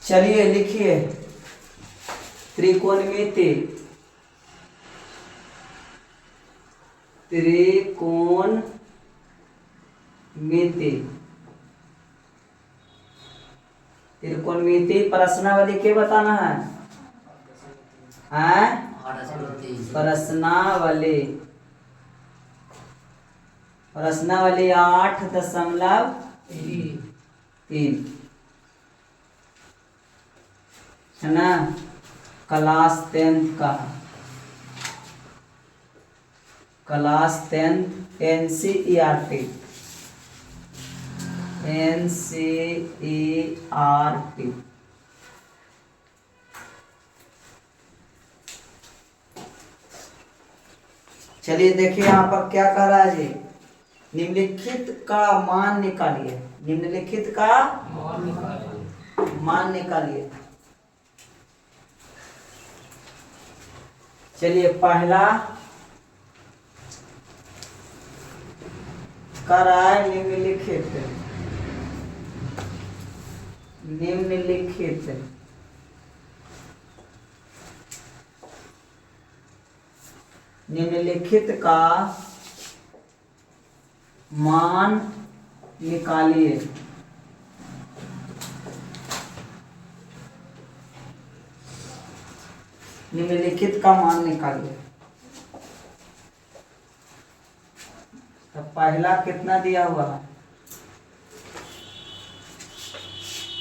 चलिए लिखिए त्रिकोणमिति। त्रिकोणमिति त्रिकोणमिति प्रश्नावली के बताना है? प्रश्नावली 8.3 है ना। क्लास 10 का क्लास 10 NCERT चलिए देखिए यहाँ पर क्या कह रहा है जी। निम्नलिखित का मान निकालिए। निम्नलिखित का मान निकालिए। चलिए पहला कर रहा है निम्नलिखित निम्नलिखित का मान निकालिए। निम्नलिखित का मान निकालिए। तो पहला कितना दिया हुआ है?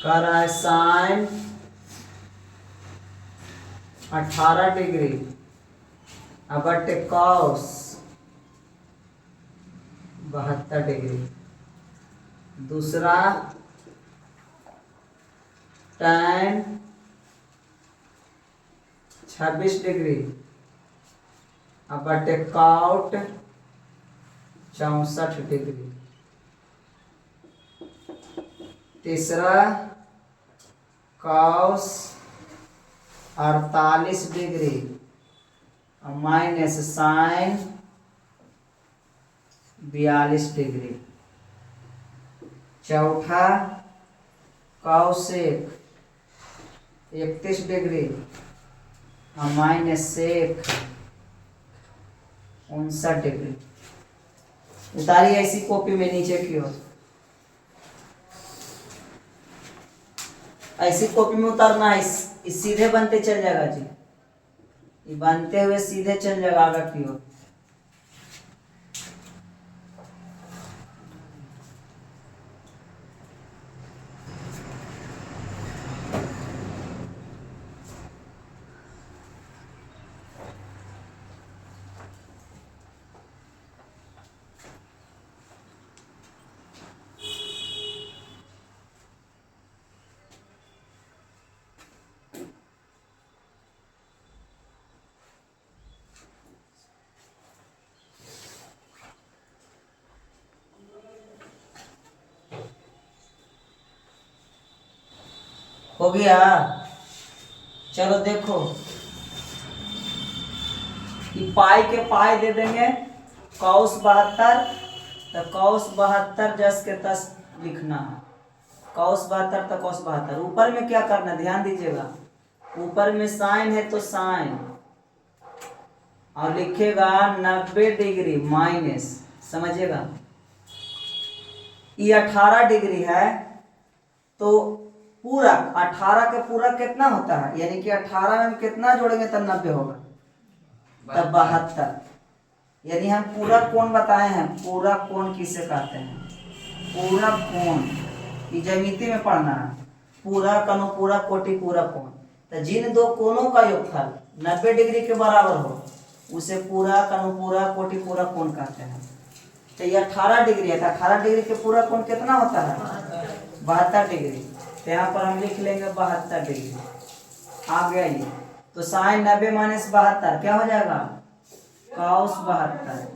कर रहा है साइन 18 डिग्री बटे कॉस 72 डिग्री। दूसरा tan 26 डिग्री बटे कॉट 64 डिग्री। तीसरा cos 48 degree minus sine 42 degree. चौथा cosec 31 degree minus sec 59 degree. उतारिए ऐसी कॉपी में नीचे की ओर। ऐसी कॉपी में उतारना है। इस सीधे बनते चल जाएगा जी। ये बनते हुए सीधे चल जाएगा आगे की ओर। हो गया। चलो देखो कि पाई के पाई दे देंगे कौस 72। तो कौस 72 जस के तस लिखना है। कौस 72 तो कौस 72। ऊपर में क्या करना ध्यान दीजिएगा। ऊपर में साइन है तो साइन और लिखेगा 90 डिग्री माइनस। समझिएगा ये 18 डिग्री है तो पूरा 18 के पूरा कितना होता है? यानी कि 18 में कितना जोड़ेंगे तब 90 होगा? तब 72। यानी हम पूरा कोण बताए हैं। पूरा कोण किसे कहते हैं? पूरा कोण की ज्यामिति में पढ़ना है। पूरा कनो पूरा कोटि पूरा कोण। तो जिन दो कोणों का योगफल 90 डिग्री के बराबर हो उसे पूरा कनो पूरा कोटि पूरा कोण कहते हैं। तो ये 18 डिग्री है। तो 18 डिग्री के पूरा कोण कितना होता है? 72 डिग्री। तो यहाँ पर हम लिख लेंगे 72 डिग्री। आ गया ये। तो साइन 90 माइनस 72 क्या हो जाएगा? कॉस 72।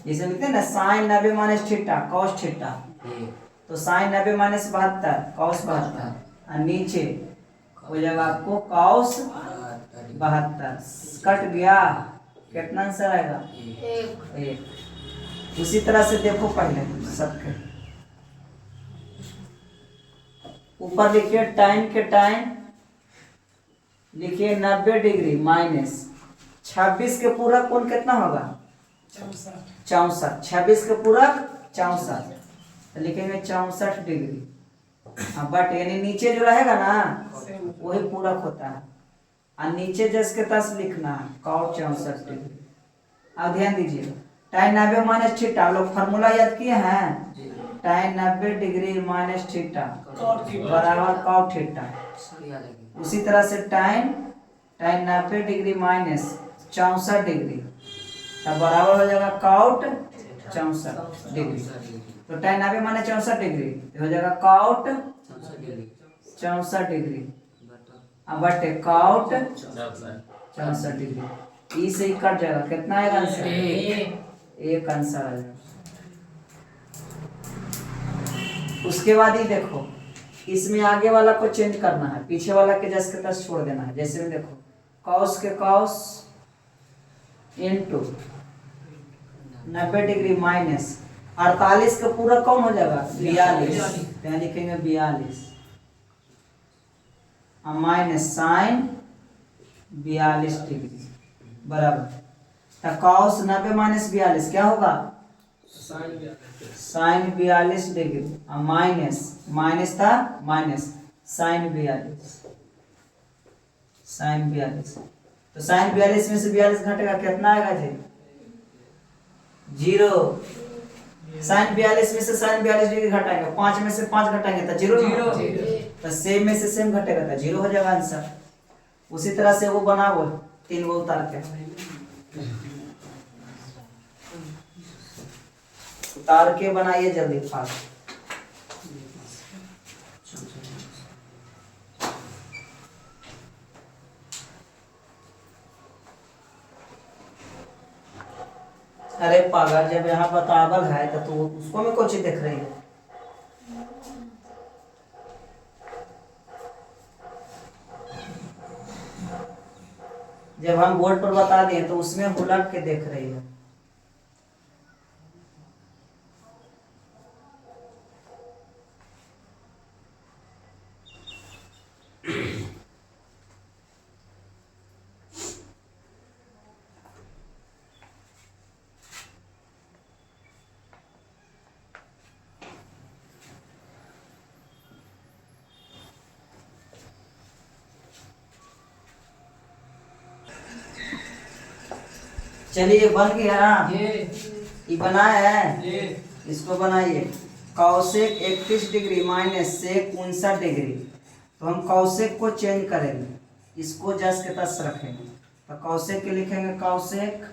जैसे लिखते हैं ना sine 90 minus theta cos theta. तो साइन 90 माइनस 72 कॉस 72 और नीचे हो जाएगा आपको कॉस 72। कट गया। कितना आंसर आएगा? 1। उसी तरह से देखो पहले सबके ऊपर लिखिए टाइन के टाइन लिखिए 90 डिग्री माइनस 26 के पूरक कोण कितना होगा 64। 26 के पूरक 64 तो लिखेंगे 64 डिग्री। बट यानी नीचे जो रहेगा ना वही पूरक होता है और नीचे जिसके तस लिखना है cot 64 डिग्री। अब ध्यान दीजिए tan 90 माइनस थीटा हम लोग फार्मूला याद किए हैं tan 90 डिग्री माइनस थीटा बराबर cot थीटा। उसी तरह से tan 90 डिग्री माइनस 64 डिग्री तब बराबर हो जाएगा cot 64 डिग्री। तो tan 90 माइनस 64 डिग्री हो जाएगा cot 64 डिग्री अब बटे cot 64 डिग्री। ई से ही कट जाएगा कितना आएगा आंसर एक आंसर आ जाएगा। उसके बाद ही देखो इसमें आगे वाला को चेंज करना है पीछे वाला के जस के तस छोड़ देना है। जैसे में देखो cos के cos इनटू 90 डिग्री माइनस 48 का पूरा कौन हो जाएगा 42 यहाँ लिखेंगे 42 माइनस साइन 42 डिग्री बराबर तो cos 90 माइनस 42 क्या होगा साइन 42 डिग्री माइनस माइनस था माइनस साइन 42 तो साइन 42 में से 42 घटेगा कितना आएगा जी 0। साइन 42 में से साइन 42 डिग्री घटाएंगे 5 में से 5 घटाएंगे तो 0 तो सेम में से सेम घटेगा तो 0 हो जाएगा आंसर। उसी तरह से वो बनाओ 3 वो उतार के उतार के बनाइए जल्दी फास्ट। अरे पागल जब यहाँ बतावल है तो उसको में कुछ देख रही है। जब हम बोर्ड पर बता दें तो उसमें हुलक के देख रही है। चलिए बन गया ये बना है इसको बनाइए cosec 31 degree minus sec 59 degree. तो हम कौशिक को चेंज करेंगे इसको जस के तस रखेंगे तो कौशिक के लिखेंगे कौशिक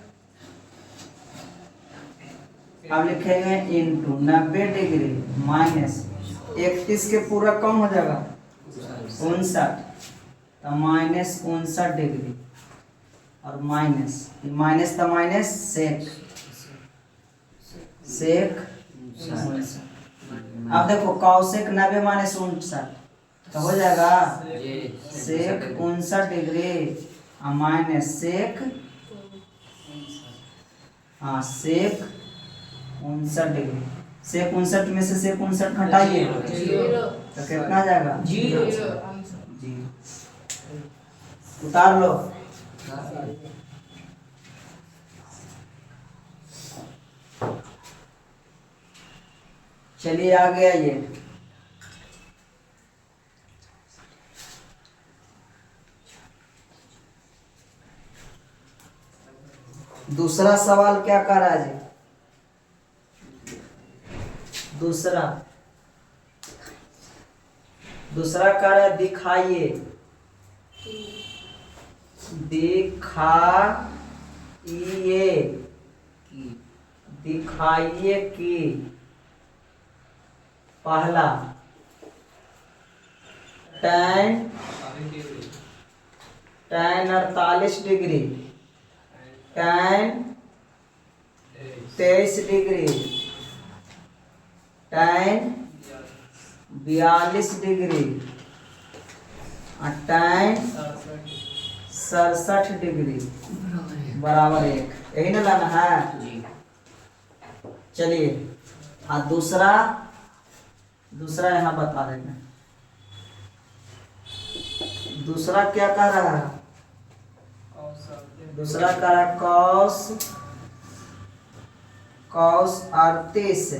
अब लिखेंगे इनटू 90 डिग्री माइनस 31 के पूरा कम हो जाएगा 59 तो माइनस 59 डिग्री और माइनस तो माइनस सेक अब देखो कौशिक 90 माइनस 59 तो हो जाएगा सेक 59 डिग्री और माइनस सेक सेक 59 डिग्री। सेक 59 में से सेक 59 घटाइए तो कितना आ जाएगा 0। उतार लो चलिए आ गया ये दूसरा सवाल क्या कर रहा है जी दूसरा कर रहा है दिखाइए कि पहला tan 48 degree tan 23 degree tan 42 degree और tan 67 डिग्री बराबर 1 यही ना लाना है। चलिए और दूसरा यहाँ बता देंगे दूसरा क्या कह रहा है? दूसरा कह रहा है cos 38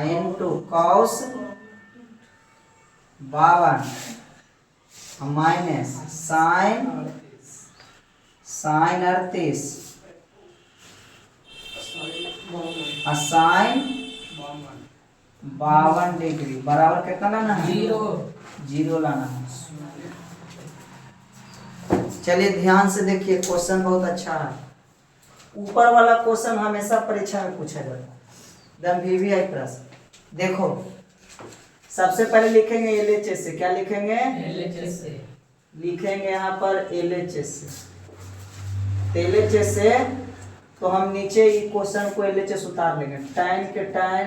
into cos 52 minus sine 38 sine 52 degree बराबर कितना लाना है? जीरो लाना है। चलिए ध्यान से देखिए, क्वेश्चन बहुत अच्छा है। ऊपर वाला क्वेश्चन हमेशा परीक्षा में पूछा जाता है, एकदम वीवीआई प्रश्न। देखो सबसे पहले लिखेंगे एलएचएस से। क्या लिखेंगे? एलएचएस से। लिखेंगे यहाँ पर एलएचएस से। एलएचएस से तो हम नीचे ही क्वेश्चन को एलएचएस उतार लेंगे। tan के tan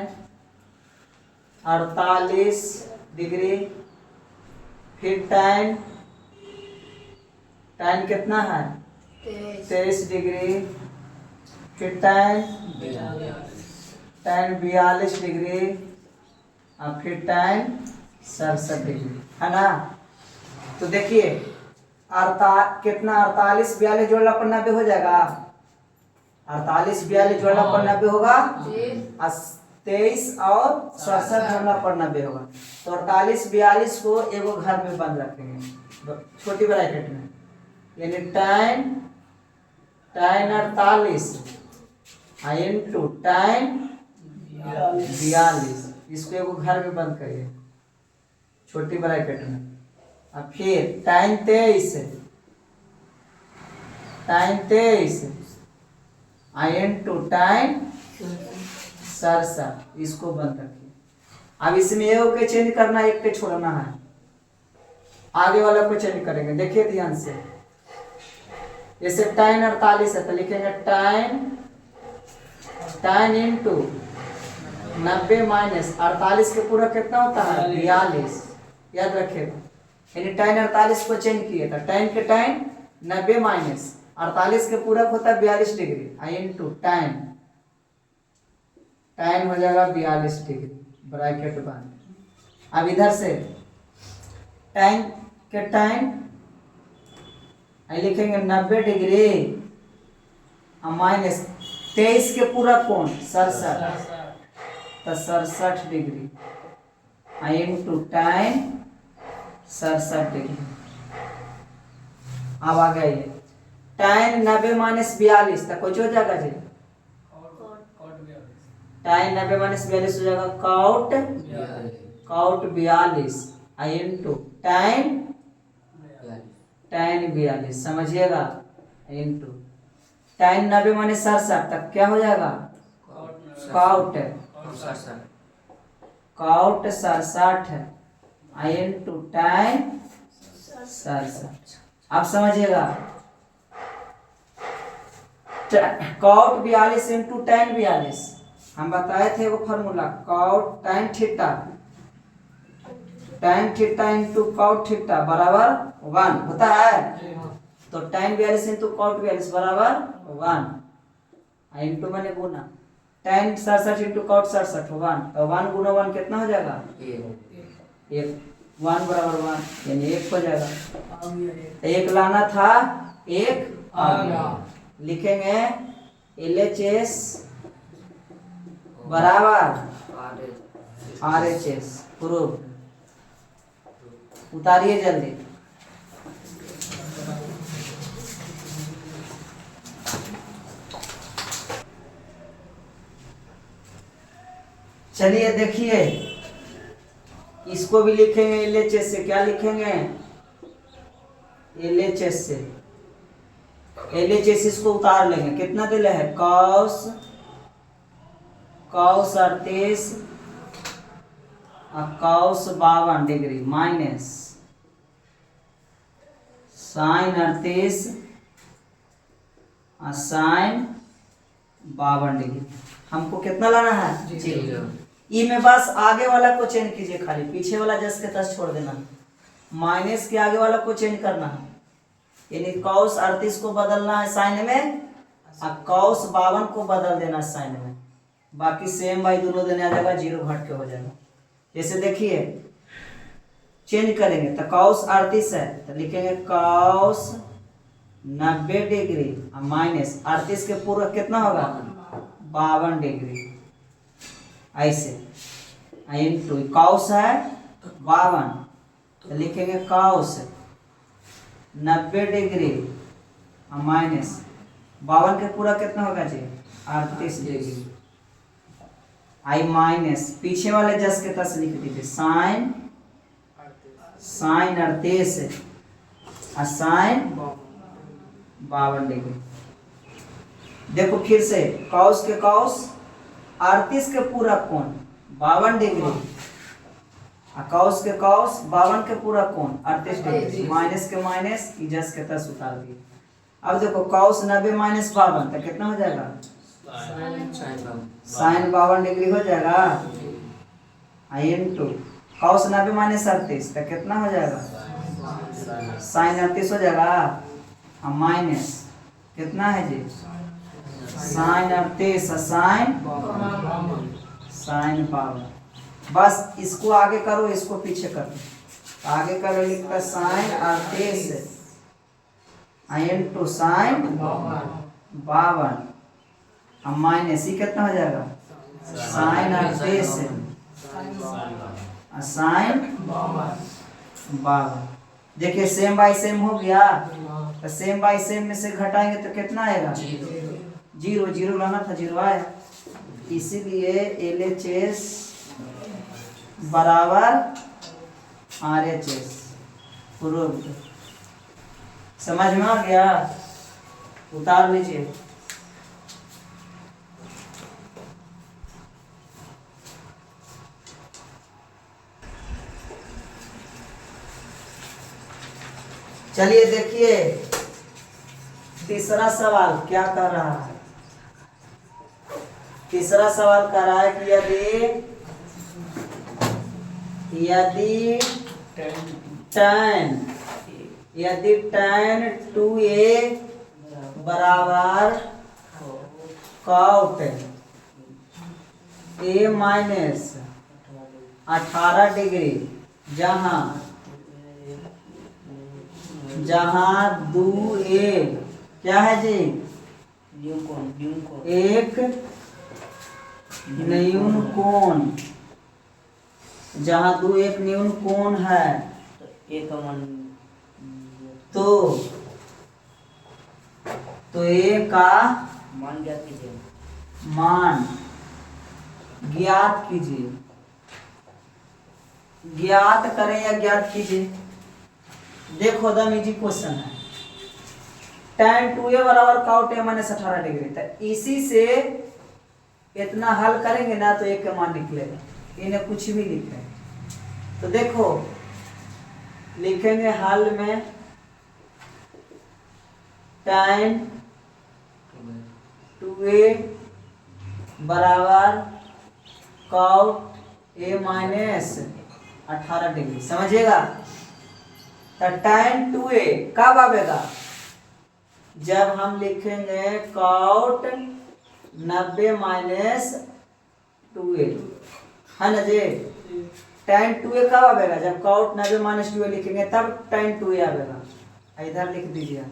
48 डिग्री, फिर tan कितना है? 23 डिग्री, फिर tan 42 डिग्री, और फिर tan 67 डिग्री, है ना। तो देखिए कितना 48 42 जोड़ना पर 90 हो जाएगा। 48 42 जोड़ना पर 90 होगा, 23 और 67 जोड़ना पर 90 होगा। तो 48 42 को एगो घर में बंद रखेंगे छोटी ब्रैकेट में, यानी tan 48 इंटू tan 42, इसको एगो घर में बंद करिए छोटी ब्रैकेट में। और फिर tan 23 इंटू tan 67, इसको बंद रखिए। अब इसमें एक के चेंज करना, एक के छोड़ना है, आगे वाला को चेंज करेंगे। देखिए ध्यान से, जैसे tan 48 है तो लिखेंगे tan इंटू 90 माइनस 48 के पूरा कितना होता है? 42, याद रखिएगा। यानी tan 48 को चेंज किए तो tan के tan 90 माइनस 48 के पूरक होता है 42 डिग्री, इंटू tan हो जाएगा 42 डिग्री, ब्रैकेट बंद। अब इधर से tan के tan लिखेंगे 90 डिग्री माइनस 23 के पूरा कोण 67, तो 67 डिग्री, इंटू tan 67 डिग्री। अब आ गया ये tan 90 माइनस 42, तो कुछ हो जाएगा जी? tan 90 माइनस 42 हो जाएगा cot 42 इंटू tan 42, समझिएगा, इंटू tan 90 माइनस 67 तक क्या हो जाएगा? cot 67 into tan 67। आप समझिएगा, cot 42 इंटू tan 42 हम बताए थे वो formula, cot tan theta into cot theta बराबर 1 होता है। तो tan 42 इंटू cot 42 बराबर 1, इंटू मैंने गुना tan 67 इंटू cot 67 1, तो 1 गुना 1 कितना हो जाएगा? 1, 1 बराबर 1 यानी 1 हो जाएगा। 1 लाना था, 1 आ गया। लिखेंगे LHS बराबर RHS, प्रूफ। उतारिए जल्दी। चलिए देखिए, इसको भी लिखेंगे LHS से। क्या लिखेंगे? LHS से। LHS इसको उतार लेंगे। कितना दिले है? cos 38 cos 52 degree minus sin 38 sin 52 degree. हमको कितना लाना है? जीरो। ई में बस आगे वाला को चेंज कीजिए, खाली पीछे वाला जस के तस छोड़ देना। माइनस के आगे वाला को चेंज करना है, यानी cos 38 को बदलना है साइन में, और cos 52 को बदल देना साइन में। बाकी सेम बाई दोनों देने आ जाएगा, जीरो घट के हो जाएगा। जैसे देखिए चेंज करेंगे तो cos 38 है तो लिखेंगे cos 90 डिग्री माइनस 38 के पूरा कितना होगा 52 डिग्री ऐसे इंटू cos है 52 तो लिखेंगे cos 90 डिग्री माइनस 52 के पूरा कितना होगा जी 38 डिग्री आई माइनस पीछे वाले जस के तस लिख दीजिए साइन 38 और साइन 52 डिग्री। देखो फिर से cos के cos 38 के पूरा कोण 52 डिग्री और cos के cos 52 के पूरा कोण 38 डिग्री माइनस के माइनस जस के तस उतार दिए। अब देखो cos 90 माइनस 52 तो कितना हो जाएगा साइन 52 डिग्री हो जाएगा इंटू cos 90 माइनस 38 तो कितना हो जाएगा साइन 38 हो जाएगा और माइनस कितना है जी साइन 38 साइन 52। बस इसको आगे करो इसको पीछे करो आगे करो लिखकर साइन 38 इंटू साइन 52 अब माइनस ही कितना हो जाएगा साइन 38 साइन 52। देखिए सेम बाई सेम हो गया तो सेम बाई सेम में से घटाएंगे तो कितना आएगा जीरो जीरो लाना था जीरो आया इसीलिए LHS बराबर RHS प्रूव्ड। समझ में आ गया उतार लीजिए। चलिए देखिए तीसरा सवाल क्या कर रहा है। तीसरा सवाल कर रहा है कि यदि tan 2a बराबर cot a माइनस 18 डिग्री जहाँ 2a क्या है जी एक न्यून कोण जहाँ 2 एक न्यून कोण है तो a का मान ज्ञात कीजिए। ज्ञात करें या ज्ञात कीजिए। देखो दम इजी क्वेश्चन है tan 2a बराबर cot a माइनस 18 डिग्री तो इसी से इतना हल करेंगे ना तो एक का मान निकलेगा। इन्हें कुछ भी लिखे तो देखो लिखेंगे हल में tan 2a बराबर cot a माइनस 18 डिग्री समझिएगा। तो tan 2a कब आवेगा जब हम लिखेंगे cot 90 माइनस 2a है ना जी। tan 2a कब आवेगा जब cot 90 माइनस 2a लिखेंगे तब tan 2a आवेगा। इधर लिख दीजिए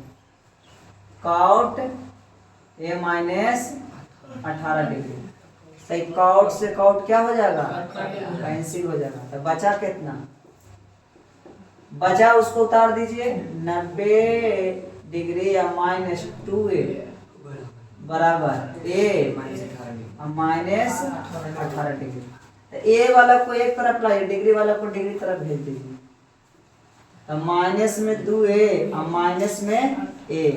cot a माइनस 18 डिग्री सही। cot से cot क्या हो जाएगा कैंसिल हो जाएगा तो बचा कितना बचा उसको उतार दीजिए 90 डिग्री या माइनस 2a बराबर a माइनस 18 डिग्री। तो a वाला को एक तरफ लाइए डिग्री वाला को डिग्री तरफ भेज दीजिए तो माइनस में 2a और माइनस में a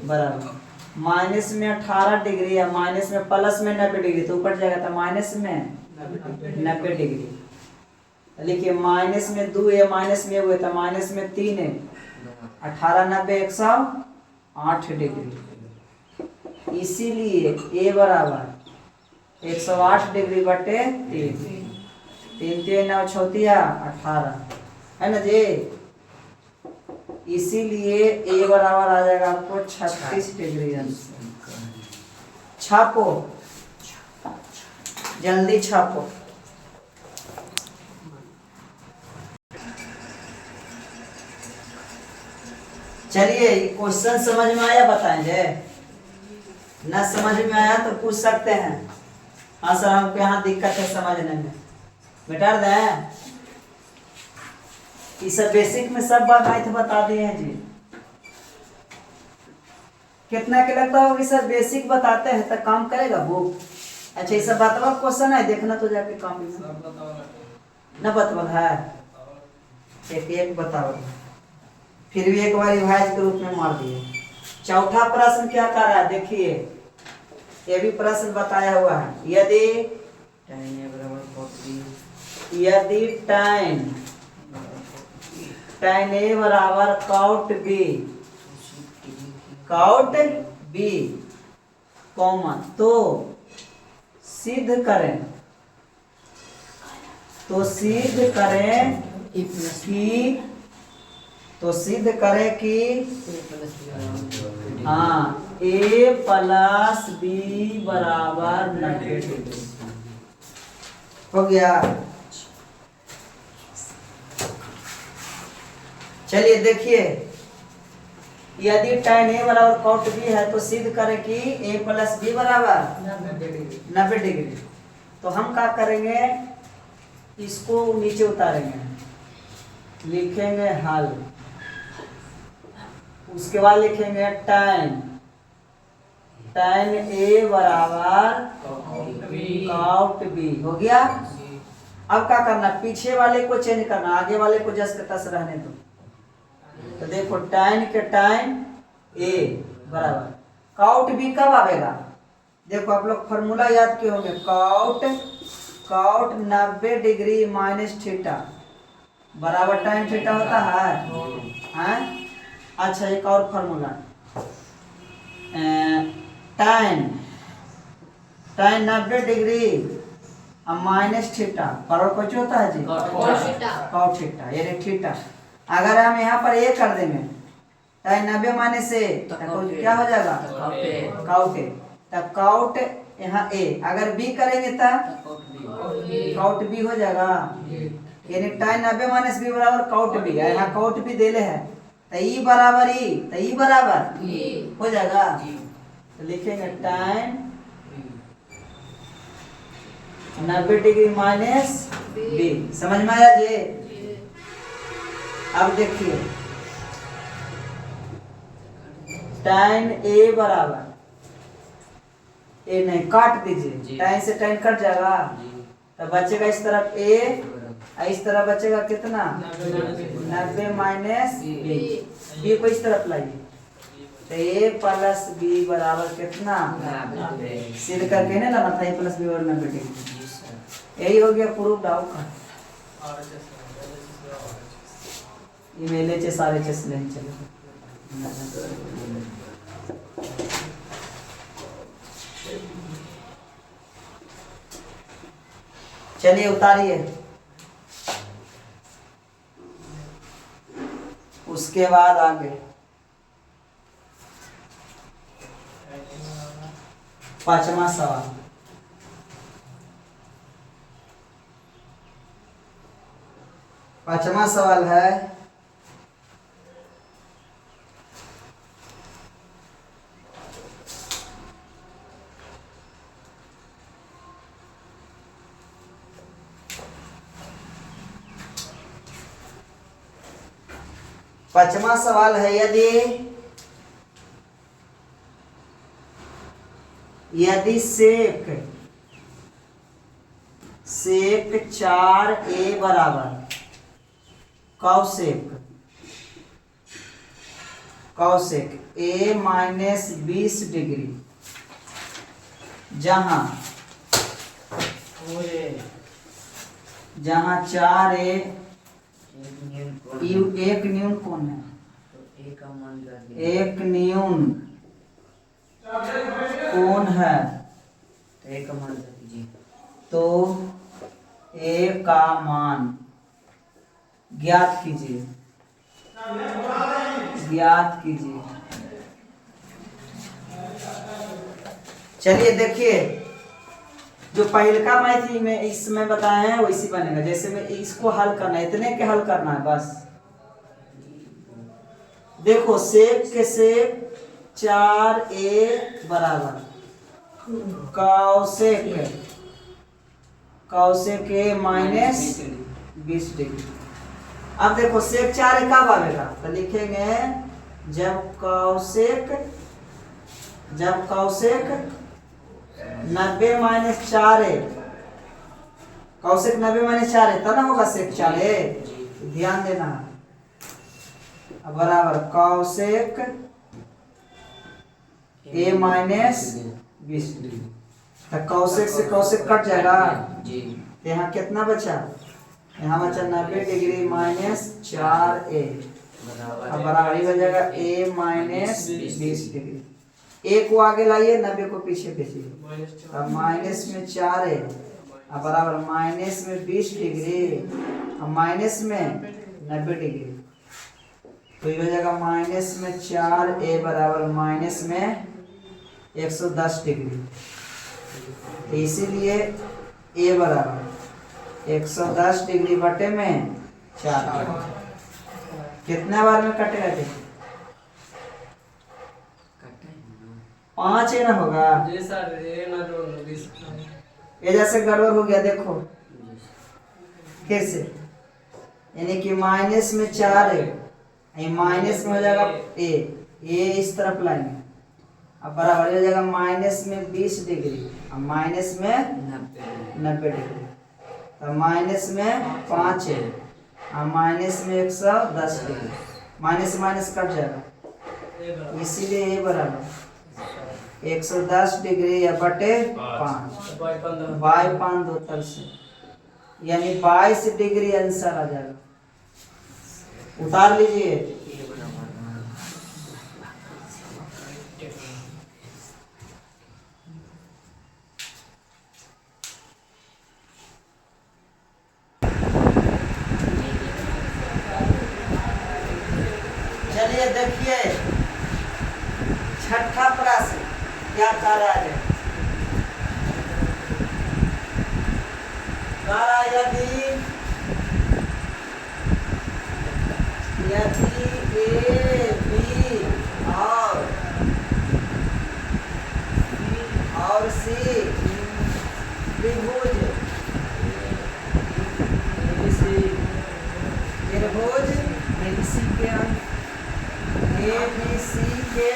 बराबर माइनस में 18 डिग्री या माइनस में प्लस में 90 डिग्री तो ऊपर जाएगा तो माइनस में 90 डिग्री। लिखिए माइनस में 2a माइनस में हुए तो माइनस में 3a 18 90 108 डिग्री इसीलिए a बराबर 108 डिग्री बटे 3 3 3 9 छौतिया 18 है ना जी। इसीलिए a बराबर आ जाएगा आपको 36 डिग्री आंसर। छापो जल्दी छापो। चलिए क्वेश्चन समझ में आया बताएंगे, न समझ में आया तो पूछ सकते हैं। हाँ सर हमको यहाँ दिक्कत है समझने में, मिटा दें। ये सब बेसिक में सब बात आई थे बता दिए हैं जी। कितना के लगता होगा सर बेसिक बताते हैं तो काम करेगा बुक। अच्छा ये सब बतवा क्वेश्चन है, देखना तो जाके काम में न बतवल है, एक एक बताओ, फिर भी एक बार रिवाइज के रूप में मार दिए। चौथा प्रश्न क्या कर रहा है देखिए, ये भी प्रश्न बताया हुआ है। यदि tan A बराबर cot B कॉमा तो सिद्ध करें कि हाँ A प्लस B बराबर 90 डिग्री हो गया। चलिए देखिए, यदि tan A बराबर cot B है तो सिद्ध करें कि A प्लस B बराबर 90 डिग्री। तो हम क्या करेंगे, इसको नीचे उतारेंगे, लिखेंगे हल, उसके बाद लिखेंगे tan A बराबर cot B हो गया। अब क्या करना, पीछे वाले को चेंज करना, आगे वाले को जस के तस रहने दो। तो देखो tan के tan A बराबर cot B कब आवेगा, देखो आप लोग फॉर्मूला याद किए होंगे, cot 90 डिग्री माइनस थीटा बराबर tan थीटा होता है। अच्छा एक और formula, tan 90 degree minus theta बराबर कुछ होता है जी cot थीटा, यानी थीटा। अगर हम यहाँ पर A कर देंगे tan 90 माइनस A तो क्या हो जाएगा cot A, तब cot यहाँ A, अगर B करेंगे तब cot B हो जाएगा, यानी tan 90 माइनस B बराबर cot B, यहाँ cot B देले है तो E बराबर हो जाएगा। तो लिखेंगे tan 90 डिग्री माइनस B, समझ में आया जी। अब देखिए tan A बराबर A नहीं काट दीजिए, tan से tan कट जाएगा तो बचेगा इस तरफ A, इस तरफ बचेगा कितना 90 माइनस B को इस तरफ लाइए तो A प्लस B बराबर कितना, सिद्ध करके ना लाना था A प्लस B और 90 डिग्री। यही हो गया प्रूफ डाउट का। ईमेल सारे चेस नहीं चले। चलिए उतारिए, उसके बाद आगे पांचवा सवाल। पांचवा सवाल है यदि सेक 4A बराबर कौसेक A माइनस 20 डिग्री, जहां 4A एक न्यून कौन है, एक न्यून कौन है तो A का मान ज्ञात कीजिए। चलिए देखिए, जो पहलका मैथ में इसमें बताए हैं वैसी बनेगा, जैसे में इसको हल करना है, इतने के हल करना है बस। देखो सेक के सेक 4a बराबर कौसेक a माइनस 20 डिग्री। अब देखो सेक 4a कब आएगा, तो लिखेंगे जब कौसेक 90 माइनस 4a, कौसेक 90 माइनस 4a तब ना होगा सेक 4a, ध्यान देना। अब बराबर कौसेक a माइनस 20 डिग्री, तो कौसेक से कौसेक कट जाएगा जी। यहाँ कितना बचा, यहाँ बचा 90 डिग्री माइनस 4a, अब बराबर हो जाएगा a माइनस 20 डिग्री। a को आगे लाइए, 90 को पीछे भेजिए, अब माइनस में 4a, अब बराबर माइनस में 20 डिग्री, अब माइनस में 90 डिग्री, तो ये हो जाएगा माइनस में 4a बराबर माइनस में 110 डिग्री। तो इसीलिए a बराबर 110 डिग्री बटे में 4। कितने बार में कटेगा, देखिए 5 है ना होगा जी सर, ये जैसे गड़बड़ हो गया देखो कैसे, यानी कि माइनस में 4 है, माइनस में हो जाएगा ए इस तरफ लाएंगे, अब बराबर हो जाएगा माइनस में 20 डिग्री, अब माइनस में 90 डिग्री, तो माइनस में 5 है, अब माइनस में 110 डिग्री, माइनस माइनस कट जाएगा, इसीलिए ए बराबर 110 डिग्री या बटे 5 बाई 5 दो तरफ से, यानी 22 डिग्री आंसर आ जाएगा। उतार लीजिए। चलिए देखिए छठा प्रश्न क्या कह रहा है, यदि ए बी और सी त्रिभुज ABC के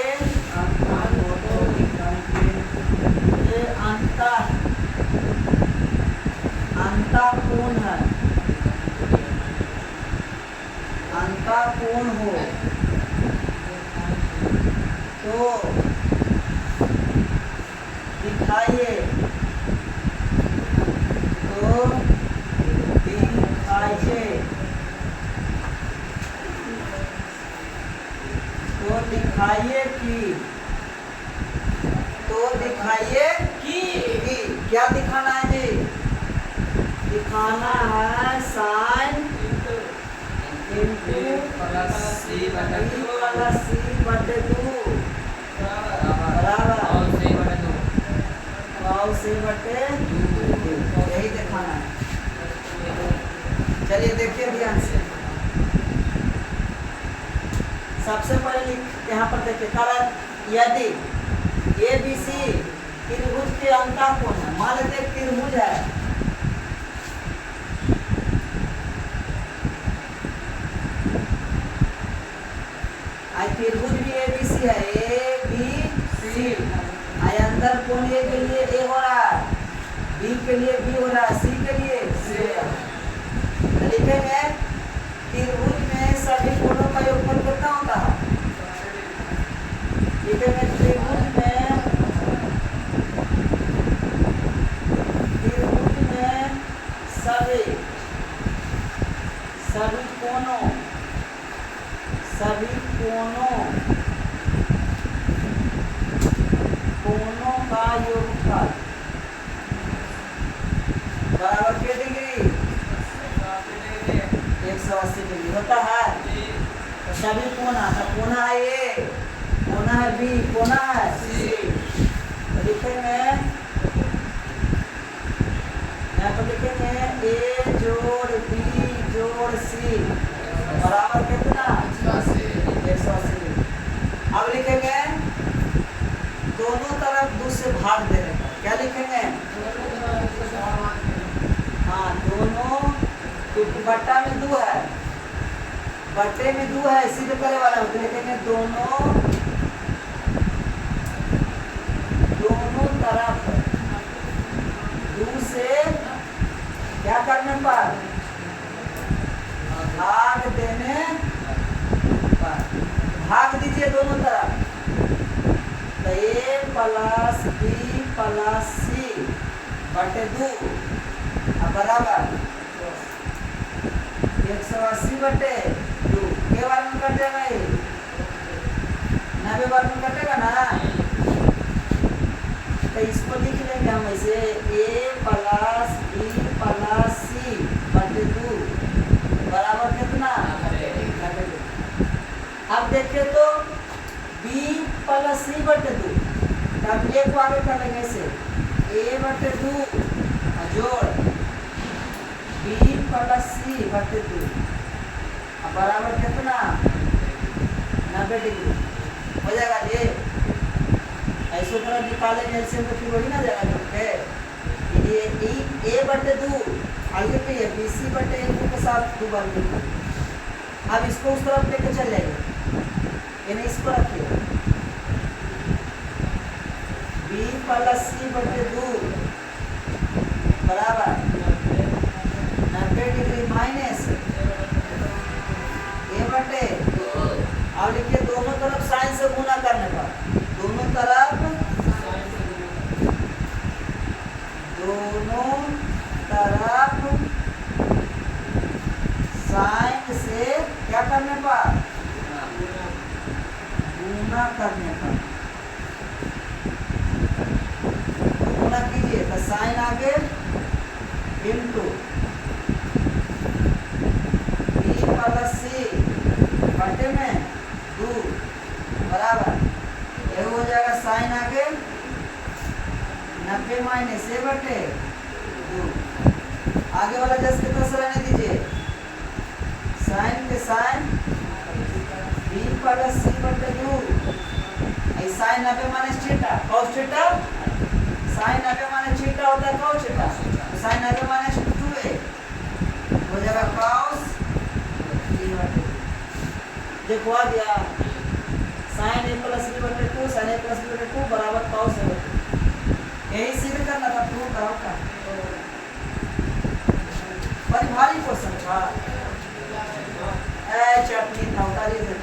अंतःकोण है, अंतःकोण हो तो दिखाइए, दिखाइए कि क्या दिखाना है जी, दिखाना है साइन इंटू प्लस सी बटे 2 बराबर से बटे 2, यही दिखाना है। चलिए देखिए ध्यान से, सबसे पहले यहाँ पर देखिए कारण यदि ABC त्रिभुज के अंतःकोण है, मान लेते त्रिभुज है, त्रिभुज भी ABC है, ABC अंदर कोण A के लिए A हो रहा है, B के लिए B हो रहा है, C के लिए C हो रहा है। लिखेंगे त्रिभुज में सभी कोणों का योगफल कितना होता है, लिखेंगे त्रिभुज में सभी कोणों का योगफल बराबर के डिग्री 180 डिग्री होता है। तो सभी कोना, तो कोना है ए, कोना है बी, कोना है सी, तो लिखेंगे यहाँ पर लिखेंगे ए जोड़ बी जोड़ सी बराबर कितना 180 डिग्री। बट्टा में 2 है, बट्टे में 2 है, सिद्ध करे वाला होते लिखेंगे दोनों तरफ 2 से क्या करने पर, भाग देने पर, भाग दीजिए दोनों तरफ। तो a plus b plus c बटे 2 बराबर 180 बटे 2 के बार में कट जाएगा, ये 90 बार में कटेगा ना। तो इसको लिख लेंगे हम ऐसे a plus b plus c बटे 2 बराबर कितना, 90। अब देखें तो b प्लस c बटे 2, तब एक को आगे कर लेंगे ऐसे a बटे 2 जोड़ b प्लस c बटे 2 बराबर कितना, 90 डिग्री हो जाएगा ये। ऐसे तरह निकालेंगे ऐसे तो फिर वही ना जाएगा क्योंकि ये a बटे 2 आगे पे है b c बटे 1 के साथ 2 बार लिखो। अब इसको उस तरफ लेके चल जाएंगे, यानी इसको रखिए b प्लस c बटे 2 बराबर 90 डिग्री माइनस a बटे। अब लिखिए दोनों तरफ साइन से गुना करने पर, दोनों तरफ साइन से क्या करने पर, गुना करने पर। गुना कीजिए तो साइन आगे इनटू b प्लस c बटे में 2 बराबर ये हो जाएगा साइन आगे 90 माइनस a बटे 2। आगे वाला जैसे कितना सा रहने दीजिए, साइन के साइन b प्लस c बटे 2 sine 90 minus theta cos theta, sine 90 minus theta होता है cos theta, sine 90 minus 2a हो जाएगा cos b बटे 2। देखो आ गया साइन a प्लस b बटे 2 साइन a प्लस b बटे 2 बराबर cos a बटे 2। यही सिद्ध करना था, प्रूव कराओ का बड़ी भारी क्वेश्चन था, चटनी था उतारी से।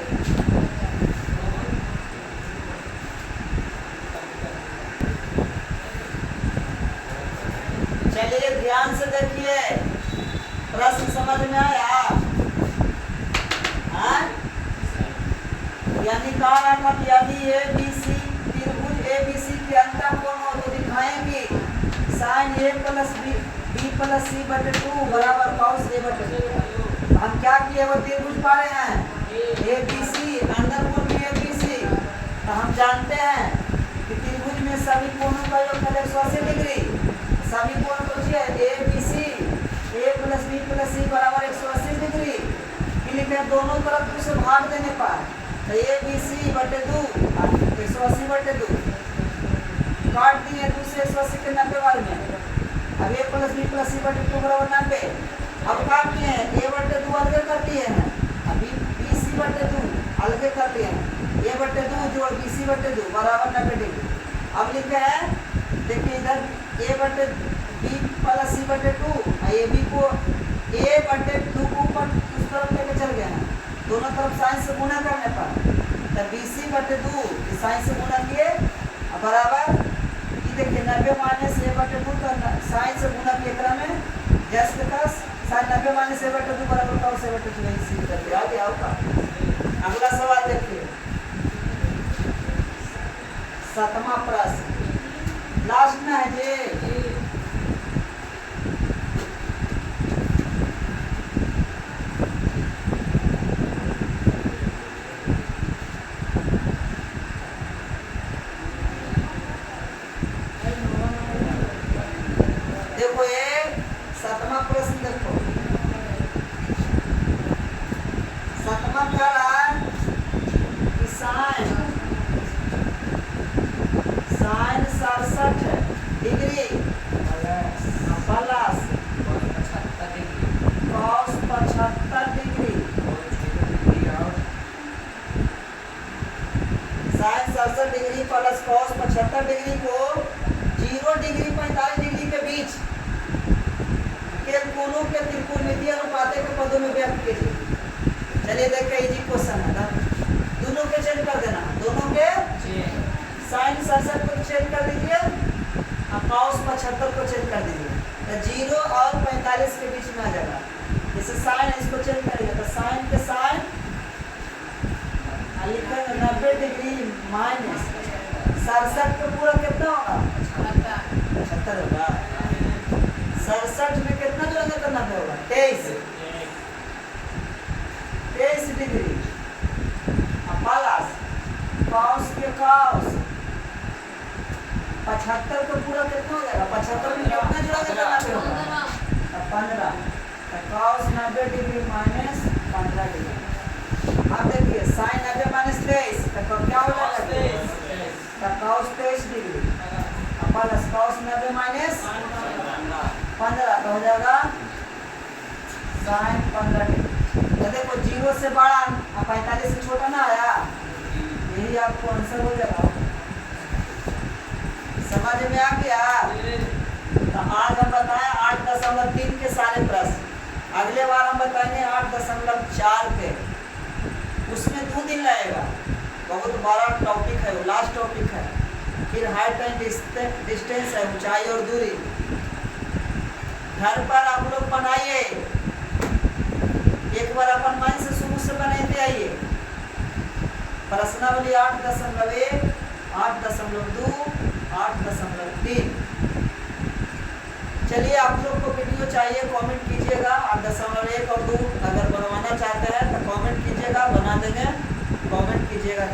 चलिए ध्यान से देखिए, प्रश्न समझ में आया। यानी कहा रहा था कि यदि ABC त्रिभुज ABC के अंतःकोण हो तो दिखाएंगे sine a plus b plus c बटे 2 बराबर cos a बटे 2। हम क्या किए, वो त्रिभुज पा रहे हैं ABC अंतःकोण में ABC। तो हम जानते हैं कि त्रिभुज में सभी कोणों का योगफल 180 डिग्री, सभी कोण पूछिए ABC a plus b plus c बराबर 180 डिग्री। फिर लिखे दोनों तरफ से भाग देने पर तो ABC बटे 2 180 बटे 2 काट दिए 2 से 180 के 90 बार में। अब a plus b plus c बटे 2 बराबर 90। अब काट दिए हैं a बटे 2 अलग कर दिए हैं, अब b c बटे 2 अलग कर दिए हैं, a बटे 2 जोड़ b c बटे 2 बराबर 90 डिग्री। अब लिखे हैं देखिए इधर a बटे b प्लस c बटे 2 a b को a बटे 2 को ऊपर उस तरफ लेके चल गए हैं, दोनों तरफ साइन से गुना करने पर तब BC बटे 2 साइन से गुना किए बराबर ये देखिए 90 माइनस a बटे 2 का साइन से गुना किए क्रम में जैसे के पास साइन 90 माइनस a बटे 2 बराबर cos a बटे 2 इसी कर दिया। आगे आओ का अगला सवाल देखिए, 7वां प्रश्न लास्ट में है जी। डिग्री प्लस cos व्यक्त कीजिए। चलिए देखते इजी क्वेश्चन है ना, दोनों के चेंज कर देना, दोनों के साइन 67 को चेंज कर दीजिए और cos 75 को चेंज कर दीजिए, तो 0 और 45 के बीच में आ जाएगा। जैसे साइन इसको चेंज करेंगे तो साइन के साइन लिखेंगे 90 डिग्री माइनस 67 का पूरा कितना होगा 75 होगा। 67 में कितना जोड़ेंगे तो 90 होगा 23 डिग्री प्लस cos के cos 75 का पूरा कितना हो जाएगा, 75 में कितना जोड़ेंगे तो 90 होगा 15, तो cos 90 डिग्री माइनस 15 डिग्री। अब देखिए साइन 90 माइनस 23 तो क्या हो जाएगा, तो cos 23 degree plus cos 90 minus 15 तो हो जाएगा साइन 15 डिग्री। तो देखो 0 से बड़ा और 45 से छोटा ना आया, यही आपको आंसर हो जाएगा। समझ में आ गया। तो आज हम बताएं 8.3 के सारे प्रश्न, अगले बार हम बताएंगे 8.4 के, उसमें 2 दिन लगेगा, बहुत बड़ा टॉपिक है, वो लास्ट टॉपिक है। फिर हाइट एंड डिस्टेंस है, ऊंचाई और दूरी। घर पर आप लोग बनाइए, एक बार अपन मन से शुरू से बनाते आइए। प्रश्नावली 8.1, 8.2, 8.3। चलिए आप लोग को वीडियो चाहिए कमेंट कीजिएगा, 8.1 और 2 अगर बनवाना चाहते हैं तो कमेंट कीजिएगा, बना देंगे, कमेंट कीजिएगा।